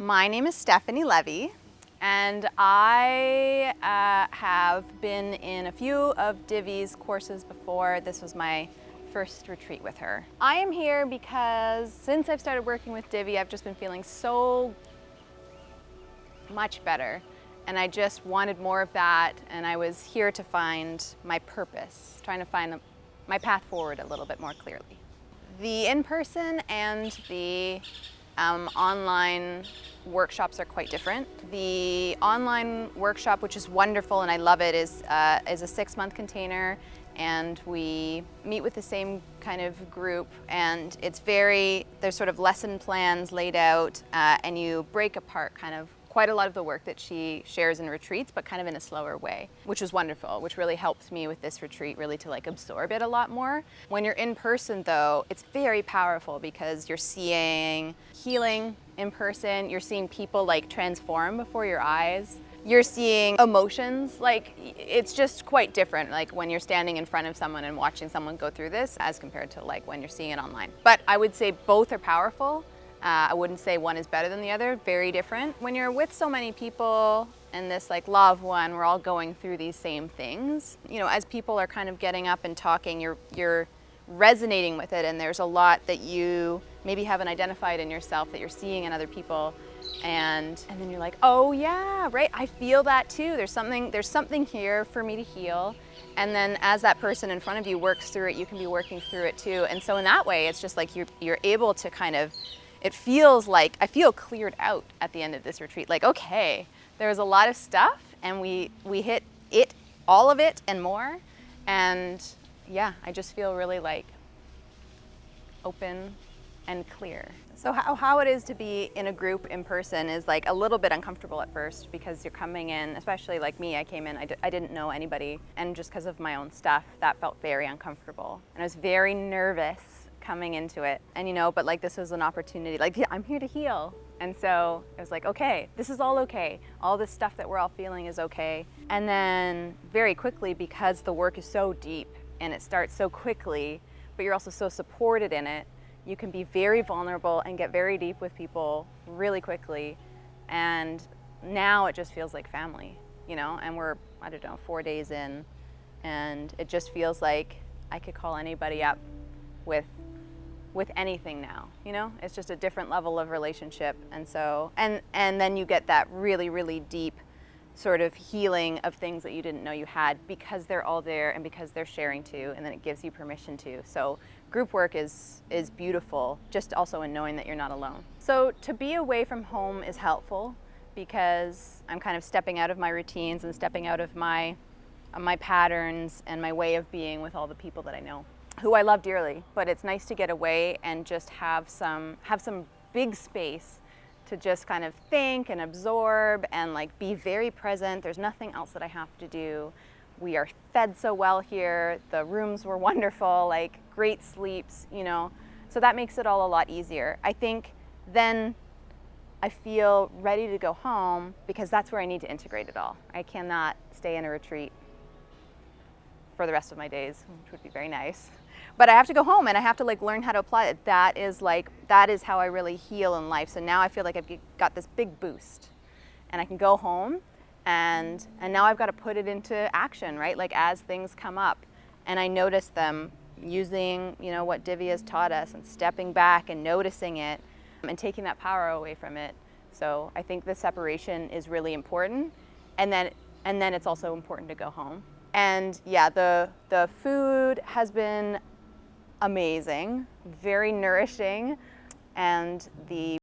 My name is Stephanie Levy, and I have been in a few of Divi's courses before. This was my first retreat with her. I am here because since I've started working with Divi, I've just been feeling so much better, and I just wanted more of that, and I was here to find my purpose, trying to find my path forward a little bit more clearly. The in-person and the online workshops are quite different. The online workshop, which is wonderful and I love it, is a 6-month container, and we meet with the same kind of group, and there's sort of lesson plans laid out, and you break apart kind of quite a lot of the work that she shares in retreats, but kind of in a slower way, which was wonderful, which really helped me with this retreat really to absorb it a lot more. When you're in person though, it's very powerful because you're seeing healing in person, you're seeing people transform before your eyes. You're seeing emotions, it's just quite different when you're standing in front of someone and watching someone go through this as compared to when you're seeing it online. But I would say both are powerful. I wouldn't say one is better than the other, very different. When you're with so many people and this law of one, we're all going through these same things. You know, as people are kind of getting up and talking, you're resonating with it, and there's a lot that you maybe haven't identified in yourself that you're seeing in other people. And then you're like, oh yeah, right, I feel that too. There's something here for me to heal. And then as that person in front of you works through it, you can be working through it too. And so in that way, it's just you're able to kind of, it feels like I feel cleared out at the end of this retreat. Okay, there was a lot of stuff and we hit it, all of it and more. And yeah, I just feel really open and clear. So how it is to be in a group in person is a little bit uncomfortable at first, because you're coming in, especially me, I came in, I didn't know anybody, and just because of my own stuff, that felt very uncomfortable. And I was very nervous coming into it. And but this was an opportunity, yeah, I'm here to heal. And so it was okay, this is all okay. All this stuff that we're all feeling is okay. And then very quickly, because the work is so deep and it starts so quickly, but you're also so supported in it, you can be very vulnerable and get very deep with people really quickly. And now it just feels like family, and we're, I don't know, 4 days in, and it just feels like I could call anybody up with anything now, it's just a different level of relationship. And so, and then you get that really, really deep sort of healing of things that you didn't know you had, because they're all there and because they're sharing too, and then it gives you permission to. So group work is beautiful, just also in knowing that you're not alone. So to be away from home is helpful, because I'm kind of stepping out of my routines and stepping out of my patterns and my way of being with all the people that I know, who I love dearly. But it's nice to get away and just have some big space to just kind of think and absorb and be very present. There's nothing else that I have to do. We are fed so well here. The rooms were wonderful, great sleeps, so that makes it all a lot easier. I think then I feel ready to go home, because that's where I need to integrate it all. I cannot stay in a retreat for the rest of my days, which would be very nice. But I have to go home and I have to learn how to apply it. That is how I really heal in life. So now I feel like I've got this big boost, and I can go home, and now I've got to put it into action, right? As things come up, and I notice them using, what Divi has taught us, and stepping back and noticing it and taking that power away from it. So I think the separation is really important, and then it's also important to go home. And yeah, the food has been amazing, very nourishing, and the